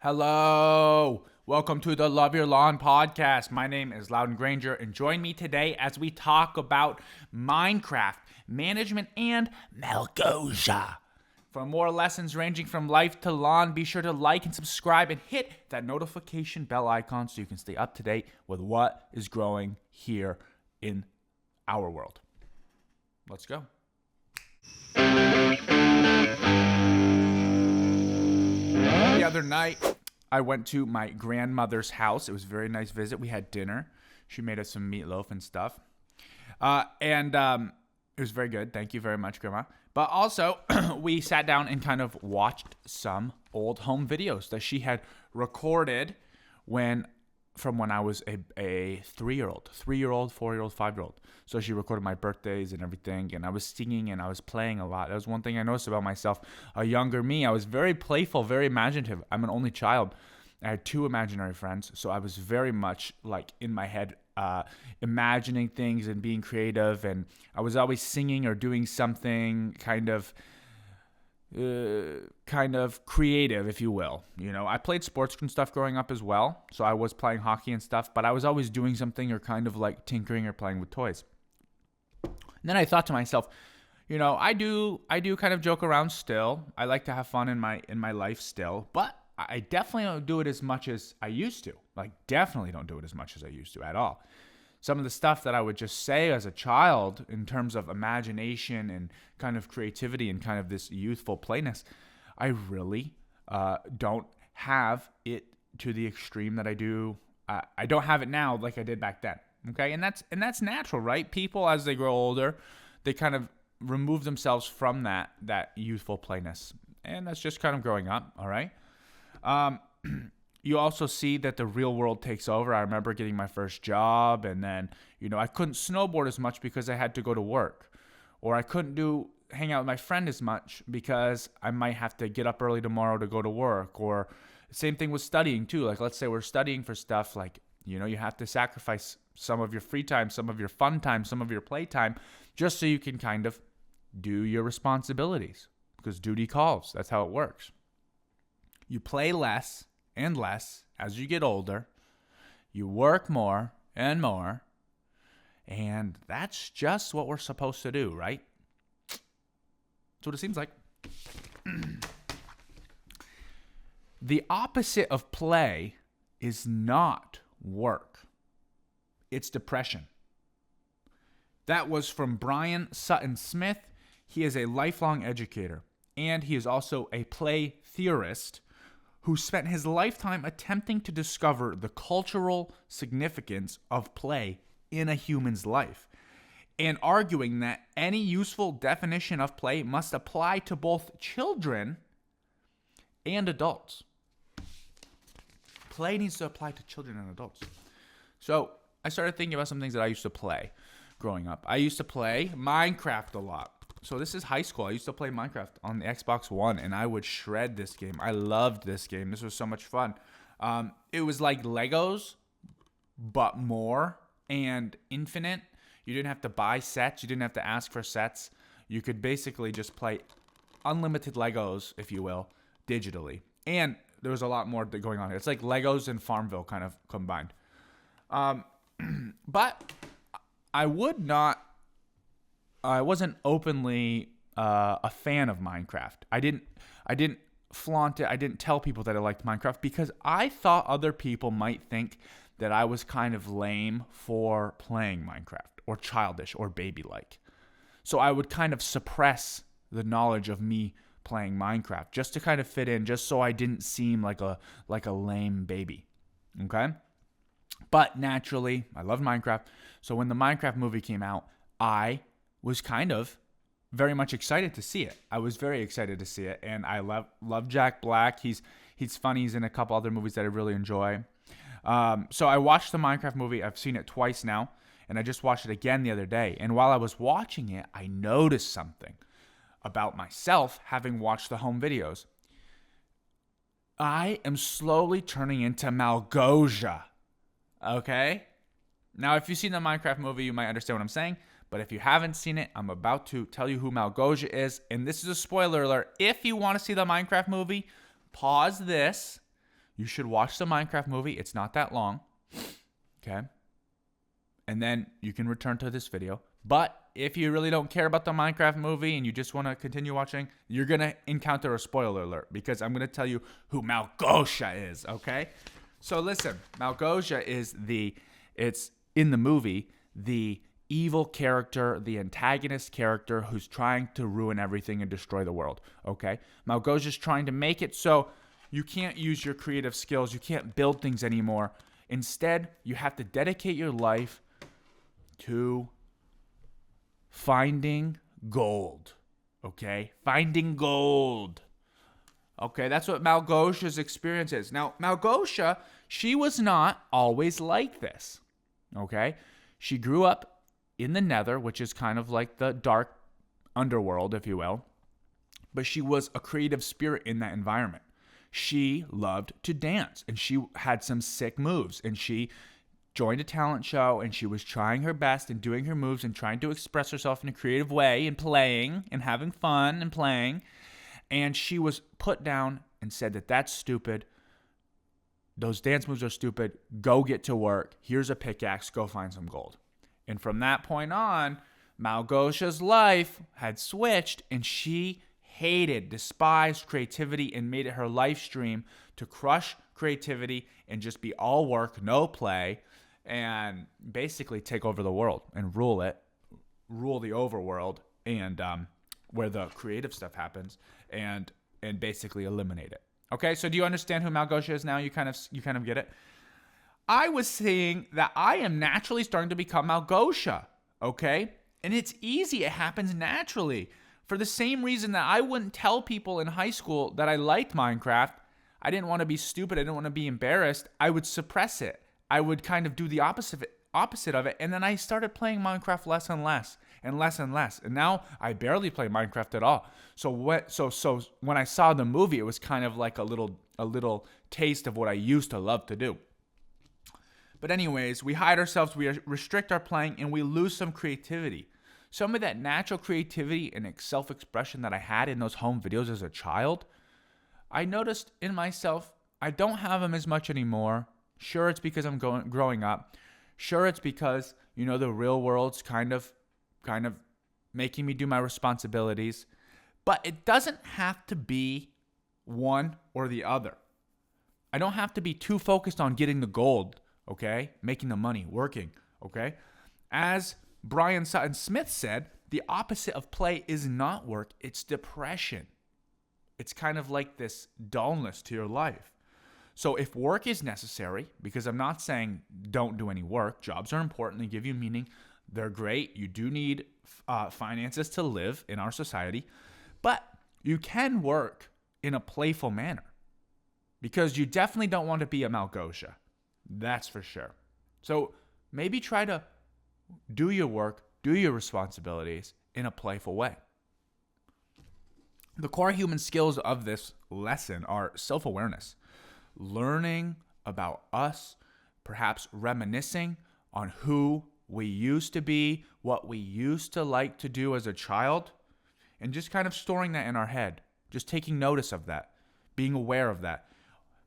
Hello. Welcome to the Love Your Lawn podcast. My name is Loudon Granger, and join me today as we talk about Minecraft, management, and Malgosia. For more lessons ranging from life to lawn, be sure to like and subscribe and hit that notification bell icon so you can stay up to date with what is growing here in our world. Let's go. The other night, I went to my grandmother's house. It was a very nice visit. We had dinner. She made us some meatloaf and stuff. And it was very good. Thank you very much, Grandma. But also, we sat down and kind of watched some old home videos that she had recorded from when I was a 3-year-old, 4-year-old, 5-year-old. So she recorded my birthdays and everything, and I was singing and I was playing a lot. That was one thing I noticed about myself. A younger me, I was very playful, very imaginative. I'm an only child. I had 2 imaginary friends, so I was very much like in my head, imagining things and being creative, and I was always singing or doing something kind of creative, if you will. You know, I played sports and stuff growing up as well, so I was playing hockey and stuff, but I was always doing something or kind of like tinkering or playing with toys. And then I thought to myself, you know, I do kind of joke around still. I like to have fun in my life still, but I definitely don't do it as much as I used to. Like, definitely don't do it as much as I used to at all. Some of the stuff that I would just say as a child in terms of imagination and kind of creativity and kind of this youthful playness, I really don't have it to the extreme that I do. I don't have it now like I did back then. Okay, and that's natural, right? People, as they grow older, they kind of remove themselves from that youthful playness, and that's just kind of growing up. All right. You also see that the real world takes over. I remember getting my first job, and then, you know, I couldn't snowboard as much because I had to go to work, or I couldn't hang out with my friend as much because I might have to get up early tomorrow to go to work. Or same thing with studying too. Like, let's say we're studying for stuff, like, you know, you have to sacrifice some of your free time, some of your fun time, some of your play time, just so you can kind of do your responsibilities, because duty calls. That's how it works. You play less and less as you get older. You work more and more. And that's just what we're supposed to do, right? That's what it seems like. The opposite of play is not work. It's depression. That was from Brian Sutton Smith. He is a lifelong educator, and he is also a play theorist who spent his lifetime attempting to discover the cultural significance of play in a human's life, and arguing that any useful definition of play must apply to both children and adults. Play needs to apply to children and adults. So I started thinking about some things that I used to play growing up. I used to play Minecraft a lot. So this is high school. I used to play Minecraft on the Xbox One, and I would shred this game. I loved this game. This was so much fun. It was like Legos, but more and infinite. You didn't have to buy sets. You didn't have to ask for sets. You could basically just play unlimited Legos, if you will, digitally. And there was a lot more going on here. It's like Legos and Farmville kind of combined. But I wasn't openly a fan of Minecraft. I didn't flaunt it. I didn't tell people that I liked Minecraft because I thought other people might think that I was kind of lame for playing Minecraft, or childish or baby-like. So I would kind of suppress the knowledge of me playing Minecraft just to kind of fit in, just so I didn't seem like a lame baby. Okay? But naturally, I loved Minecraft. So when the Minecraft movie came out, I was kind of very much excited to see it. I was very excited to see it, and I love Jack Black. He's funny. He's in a couple other movies that I really enjoy. So I watched the Minecraft movie. I've seen it twice now, and I just watched it again the other day. And while I was watching it, I noticed something about myself, having watched the home videos. I am slowly turning into Malgosia. Okay? Now, if you've seen the Minecraft movie, you might understand what I'm saying. But if you haven't seen it, I'm about to tell you who Malgosia is. And this is a spoiler alert. If you want to see the Minecraft movie, pause this, You should watch the Minecraft movie. It's not that long. Okay? And then you can return to this video. But if you really don't care about the Minecraft movie and you just want to continue watching, you're going to encounter a spoiler alert because I'm going to tell you who Małgosia is, okay? So listen, Małgosia is it's in the movie, the evil character, the antagonist character who's trying to ruin everything and destroy the world, okay? Małgosia's trying to make it so you can't use your creative skills, you can't build things anymore. Instead, you have to dedicate your life to finding gold, okay? Finding gold. Okay, that's what Małgosia's experience is. Now, Małgosia, she was not always like this, okay? She grew up in the Nether, which is kind of like the dark underworld, if you will, but she was a creative spirit in that environment. She loved to dance, and she had some sick moves, and she joined a talent show, and she was trying her best and doing her moves and trying to express herself in a creative way and playing and having fun and playing. And she was put down and said that that's stupid. Those dance moves are stupid. Go get to work. Here's a pickaxe. Go find some gold. And from that point on, Małgosia's life had switched, and she despised creativity and made it her life stream to crush creativity and just be all work, no play, and basically take over the world and rule the overworld, and where the creative stuff happens, and basically eliminate it. Okay, so do you understand who Małgosia is now? You kind of get it. I was saying that I am naturally starting to become Małgosia, okay? And it's easy. It happens naturally. For the same reason that I wouldn't tell people in high school that I liked Minecraft. I didn't want to be stupid. I didn't want to be embarrassed. I would suppress it. I would kind of do the opposite of it. And then I started playing Minecraft less and less and less and less. And now I barely play Minecraft at all. So when I saw the movie, it was kind of like a little taste of what I used to love to do. But anyways, we hide ourselves, we restrict our playing, and we lose some creativity. Some of that natural creativity and self-expression that I had in those home videos as a child, I noticed in myself, I don't have them as much anymore. Sure, it's because I'm growing up. Sure, it's because, the real world's kind of making me do my responsibilities. But it doesn't have to be one or the other. I don't have to be too focused on getting the gold, okay? Making the money, working, okay? As Brian Sutton Smith said, the opposite of play is not work, it's depression. It's kind of like this dullness to your life. So if work is necessary, because I'm not saying don't do any work, jobs are important, they give you meaning, they're great, you do need finances to live in our society, but you can work in a playful manner because you definitely don't want to be a Małgosia. That's for sure. So maybe try to do your work, do your responsibilities in a playful way. The core human skills of this lesson are self-awareness, learning about us, perhaps reminiscing on who we used to be, what we used to like to do as a child, and just kind of storing that in our head, just taking notice of that, being aware of that,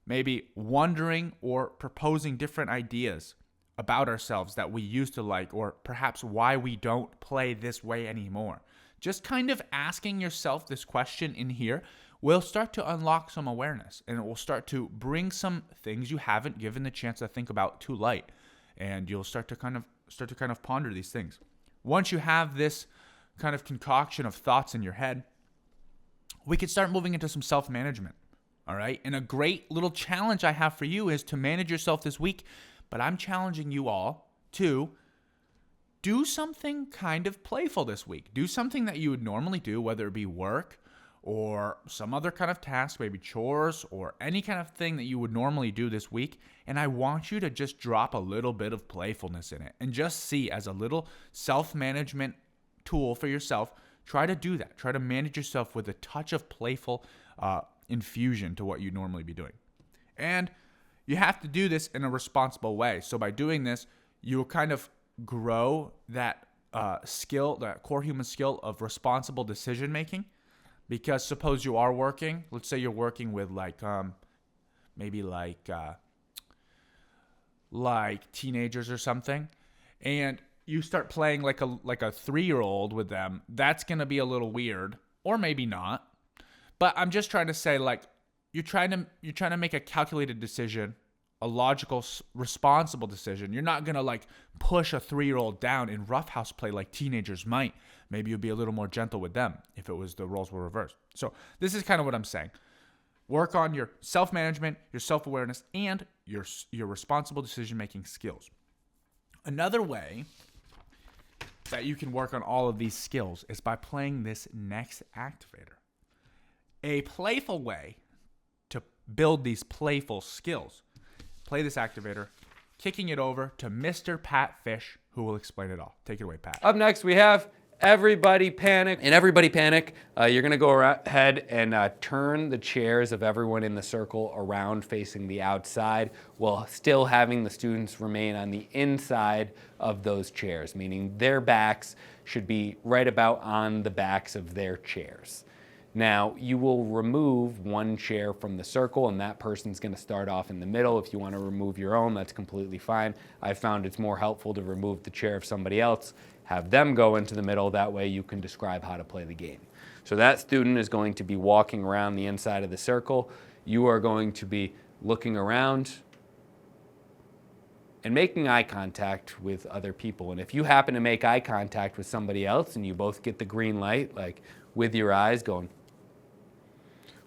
maybe wondering or proposing different ideas about ourselves that we used to like, or perhaps why we don't play this way anymore. Just kind of asking yourself this question in here will start to unlock some awareness, and it will start to bring some things you haven't given the chance to think about to light, and you'll start to kind of ponder these things. Once you have this kind of concoction of thoughts in your head, we can start moving into some self-management. All right. And a great little challenge I have for you is to manage yourself this week. But I'm challenging you all to do something kind of playful this week. Do something that you would normally do, whether it be work or some other kind of task, maybe chores or any kind of thing that you would normally do this week. And I want you to just drop a little bit of playfulness in it and just see as a little self-management tool for yourself. Try to do that. Try to manage yourself with a touch of playful infusion to what you'd normally be doing. And you have to do this in a responsible way. So by doing this, you'll kind of grow that skill, that core human skill of responsible decision making. Because suppose you are working, let's say you're working with like maybe like teenagers or something, and you start playing like a 3-year-old with them, that's going to be a little weird, or maybe not. But I'm just trying to say, like, you're trying to make a calculated decision, a logical, responsible decision. You're not going to like push a 3-year-old down in roughhouse play like teenagers might. Maybe you'd be a little more gentle with them if the roles were reversed. So this is kind of what I'm saying. Work on your self-management, your self-awareness, and your responsible decision-making skills. Another way that you can work on all of these skills is by playing this next activator. A playful way to build these playful skills. Play this activator, kicking it over to Mr. Pat Fish, who will explain it all. Take it away, Pat. Up next, we have Everybody Panic. In Everybody Panic, you're going to go ahead and turn the chairs of everyone in the circle around facing the outside while still having the students remain on the inside of those chairs, meaning their backs should be right about on the backs of their chairs. Now, you will remove one chair from the circle, and that person's going to start off in the middle. If you want to remove your own, that's completely fine. I found it's more helpful to remove the chair of somebody else, have them go into the middle. That way you can describe how to play the game. So that student is going to be walking around the inside of the circle. You are going to be looking around and making eye contact with other people. And if you happen to make eye contact with somebody else and you both get the green light, like with your eyes going,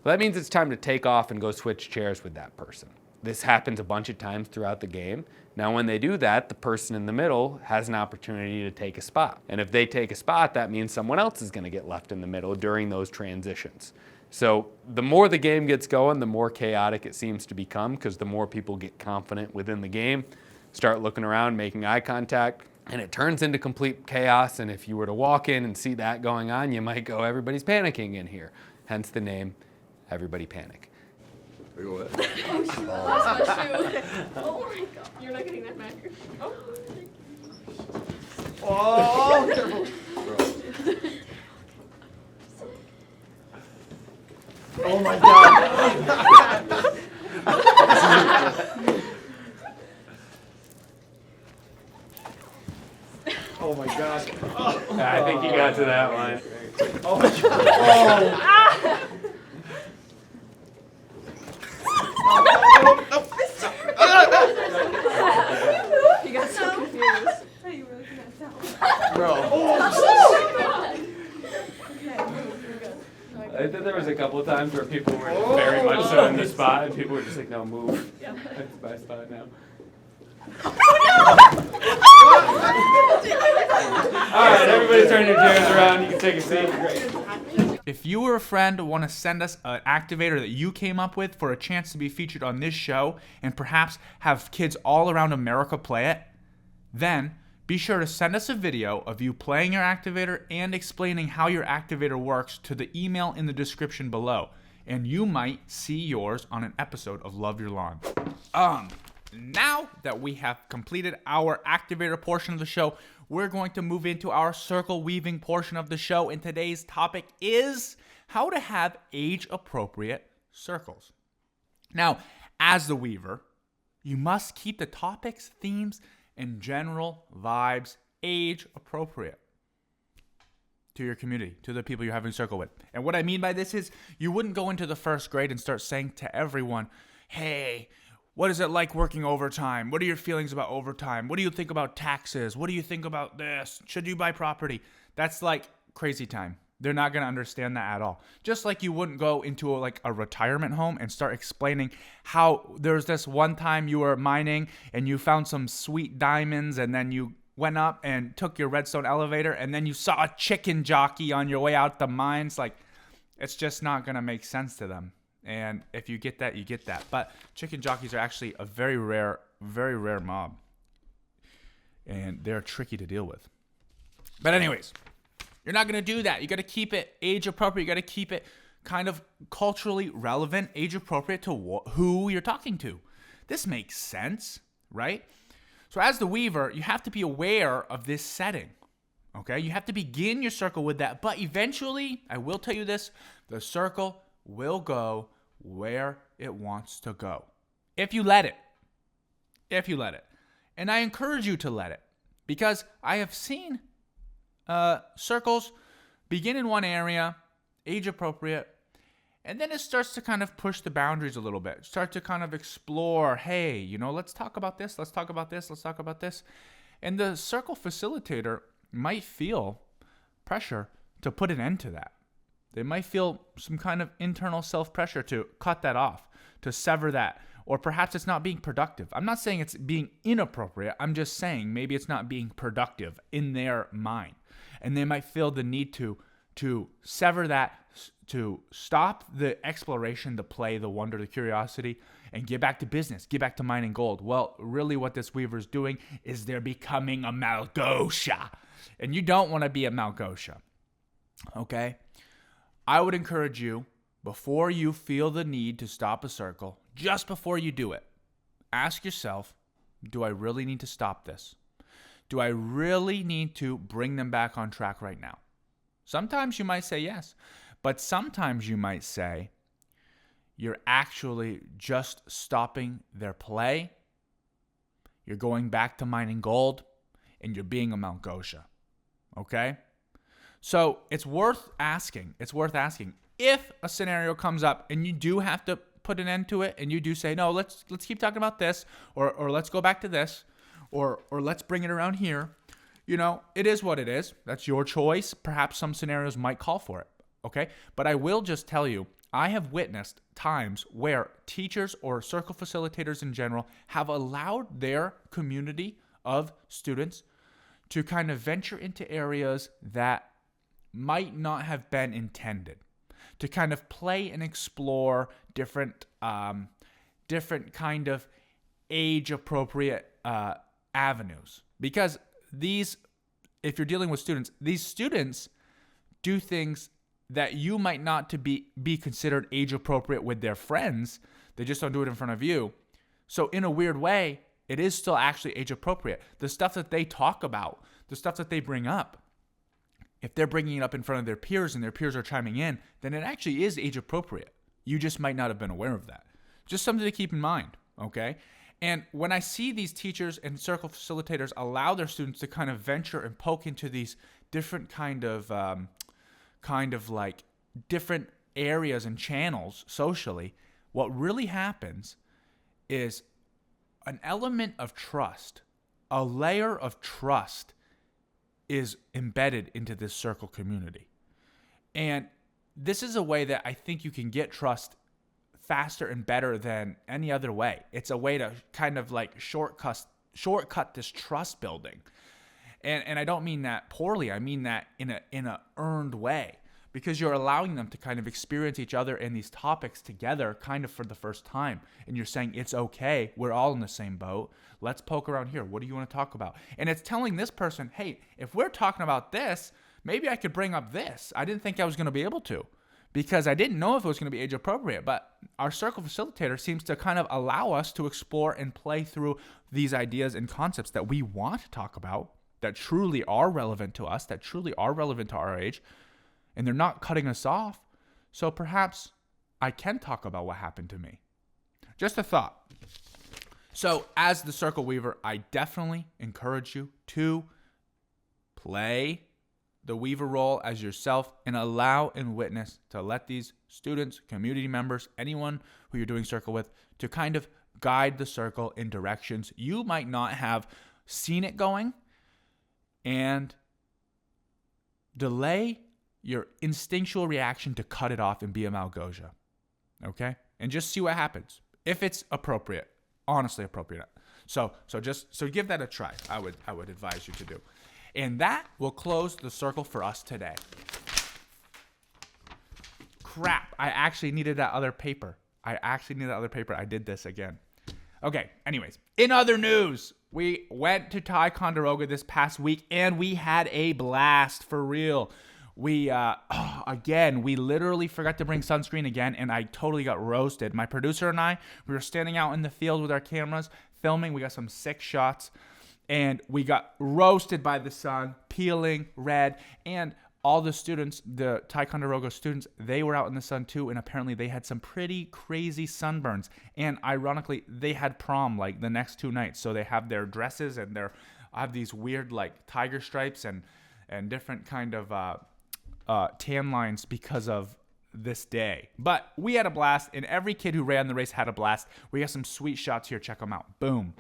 well, that means it's time to take off and go switch chairs with that person. This happens a bunch of times throughout the game. Now, when they do that, the person in the middle has an opportunity to take a spot. And if they take a spot, that means someone else is going to get left in the middle during those transitions. So the more the game gets going, the more chaotic it seems to become, because the more people get confident within the game, start looking around, making eye contact, and it turns into complete chaos. And if you were to walk in and see that going on, you might go, everybody's panicking in here. Hence the name, Everybody Panic. Oh, she lost my shoe. Oh my god. You're not getting that back. Oh. Oh, careful. Oh my god. Oh my gosh. I think you got to that one. Oh my god. Oh. He got so confused. Bro. I think there was a couple of times where people were very much so in the spot, and people were just like, no, move. Yeah. That's my spot now. All right, everybody turn your chairs around. You can take a seat. Great. If you or a friend want to send us an activator that you came up with for a chance to be featured on this show and perhaps have kids all around America play it, then be sure to send us a video of you playing your activator and explaining how your activator works to the email in the description below, and you might see yours on an episode of Love Your Lawn. Now that we have completed our activator portion of the show, we're going to move into our circle weaving portion of the show, and today's topic is how to have age-appropriate circles. Now, as the weaver, you must keep the topics, themes, and general vibes age-appropriate to your community, to the people you're having a circle with. And what I mean by this is you wouldn't go into the first grade and start saying to everyone, hey, what is it like working overtime? What are your feelings about overtime? What do you think about taxes? What do you think about this? Should you buy property? That's like crazy time. They're not going to understand that at all. Just like you wouldn't go into a retirement home and start explaining how there's this one time you were mining and you found some sweet diamonds, and then you went up and took your redstone elevator, and then you saw a chicken jockey on your way out the mines. Like, it's just not going to make sense to them. And if you get that, you get that. But chicken jockeys are actually a very rare mob. And they're tricky to deal with. But anyways, you're not going to do that. You got to keep it age appropriate. You got to keep it kind of culturally relevant, age appropriate to who you're talking to. This makes sense, right? So as the weaver, you have to be aware of this setting. Okay? You have to begin your circle with that. But eventually, I will tell you this, the circle will go where it wants to go. If you let it. If you let it. And I encourage you to let it. Because I have seen circles begin in one area, age appropriate, and then it starts to kind of push the boundaries a little bit. Start to kind of explore, hey, let's talk about this, let's talk about this, let's talk about this. And the circle facilitator might feel pressure to put an end to that. They might feel some kind of internal self-pressure to cut that off, to sever that. Or perhaps it's not being productive. I'm not saying it's being inappropriate. I'm just saying maybe it's not being productive in their mind. And they might feel the need to sever that, to stop the exploration, the play, the wonder, the curiosity, and get back to business, get back to mining gold. Well, really what this weaver is doing is they're becoming a Malgosha. And you don't want to be a Malgosha. Okay? I would encourage you, before you feel the need to stop a circle, just before you do it, ask yourself, do I really need to stop this? Do I really need to bring them back on track right now? Sometimes you might say yes, but sometimes you might say you're actually just stopping their play, you're going back to mining gold, and you're being a Malgosha. Okay? So it's worth asking. It's worth asking. If a scenario comes up and you do have to put an end to it, and you do say, no, let's keep talking about this, or let's go back to this, or let's bring it around here, it is what it is. That's your choice. Perhaps some scenarios might call for it, okay? But I will just tell you, I have witnessed times where teachers or circle facilitators in general have allowed their community of students to kind of venture into areas that might not have been intended, to kind of play and explore different kind of age-appropriate avenues. Because if you're dealing with students, these students do things that you might not to be considered age-appropriate with their friends. They just don't do it in front of you. So in a weird way, it is still actually age-appropriate. The stuff that they talk about, the stuff that they bring up, if they're bringing it up in front of their peers and their peers are chiming in, then it actually is age-appropriate. You just might not have been aware of that. Just something to keep in mind, okay? And when I see these teachers and circle facilitators allow their students to kind of venture and poke into these different kind of like different areas and channels socially, what really happens is an element of trust, a layer of trust is embedded into this circle community. And this is a way that I think you can get trust faster and better than any other way. It's a way to kind of like shortcut this trust building. And I don't mean that poorly. I mean that in a earned way, because you're allowing them to kind of experience each other and these topics together kind of for the first time. And you're saying, it's okay. We're all in the same boat. Let's poke around here. What do you want to talk about? And it's telling this person, hey, if we're talking about this, maybe I could bring up this. I didn't think I was going to be able to, because I didn't know if it was going to be age appropriate. But our circle facilitator seems to kind of allow us to explore and play through these ideas and concepts that we want to talk about, that truly are relevant to us, that truly are relevant to our age, and they're not cutting us off. So perhaps I can talk about what happened to me. Just a thought. So as the circle weaver, I definitely encourage you to play the weaver role as yourself and allow and witness, to let these students, community members, anyone who you're doing circle with, to kind of guide the circle in directions you might not have seen it going, and delay your instinctual reaction to cut it off and be a Malgosha. Okay? And just see what happens. If it's appropriate, honestly appropriate. So give that a try. I would advise you to do. And that will close the circle for us today. Crap, I actually needed that other paper. I did this again. Okay, anyways, in other news, we went to Ticonderoga this past week and we had a blast, for real. We literally forgot to bring sunscreen again, and I totally got roasted. My producer and I, we were standing out in the field with our cameras, filming. We got some sick shots, and we got roasted by the sun, peeling red. And all the students, the Ticonderoga students, they were out in the sun too, and apparently they had some pretty crazy sunburns. And ironically, they had prom like the next 2 nights, so they have their dresses and their have these weird like tiger stripes and different kind of tan lines because of this day. But we had a blast, and every kid who ran the race had a blast. We got some sweet shots here. Check them out. Boom.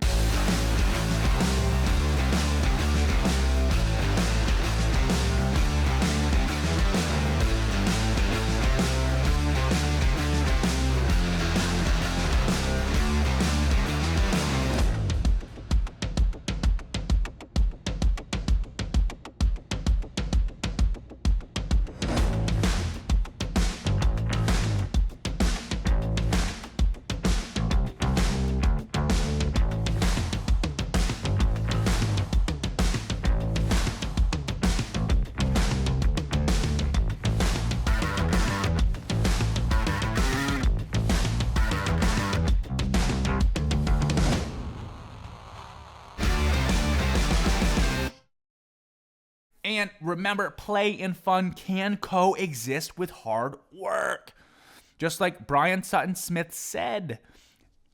And remember, play and fun can coexist with hard work. Just like Brian Sutton Smith said.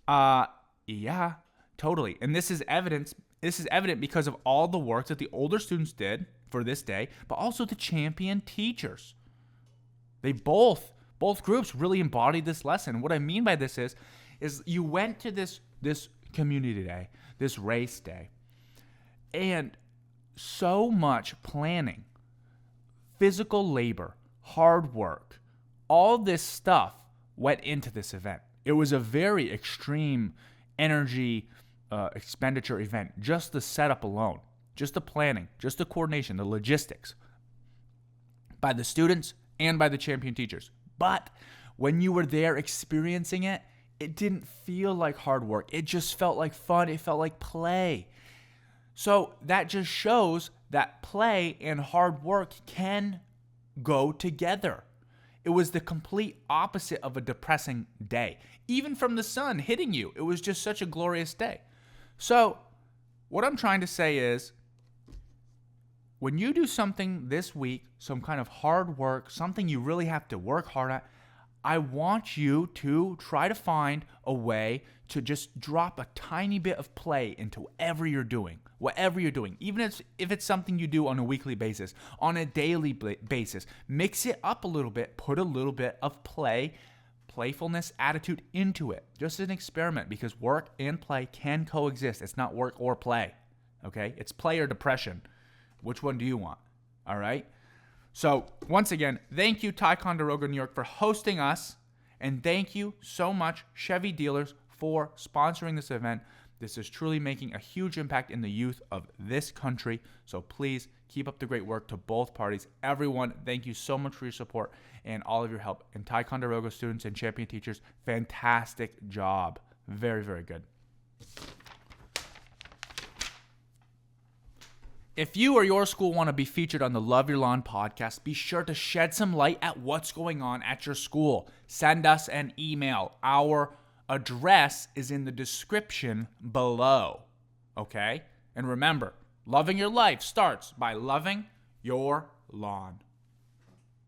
Yeah, totally. And this is evident because of all the work that the older students did for this day, but also the champion teachers. They both groups really embodied this lesson. What I mean by this is you went to this community day, this race day, and so much planning, physical labor, hard work, all this stuff went into this event. It was a very extreme energy expenditure event. Just the setup alone, just the planning, just the coordination, the logistics by the students and by the champion teachers. But when you were there experiencing it, it didn't feel like hard work. It just felt like fun. It felt like play. So that just shows that play and hard work can go together. It was the complete opposite of a depressing day. Even from the sun hitting you, it was just such a glorious day. So what I'm trying to say is, when you do something this week, some kind of hard work, something you really have to work hard at, I want you to try to find a way to just drop a tiny bit of play into whatever you're doing, even if it's something you do on a weekly basis, on a daily basis. Mix it up a little bit, put a little bit of playfulness, attitude into it. Just an experiment, because work and play can coexist. It's not work or play, okay? It's play or depression. Which one do you want? All right? So, once again, thank you, Ticonderoga, New York, for hosting us. And thank you so much, Chevy Dealers, for sponsoring this event. This is truly making a huge impact in the youth of this country. So please keep up the great work to both parties. Everyone, thank you so much for your support and all of your help. And Ticonderoga students and champion teachers, fantastic job. Very, very good. If you or your school want to be featured on the Love Your Lawn podcast, be sure to shed some light at what's going on at your school. Send us an email. Our address is in the description below, okay? And remember, loving your life starts by loving your lawn.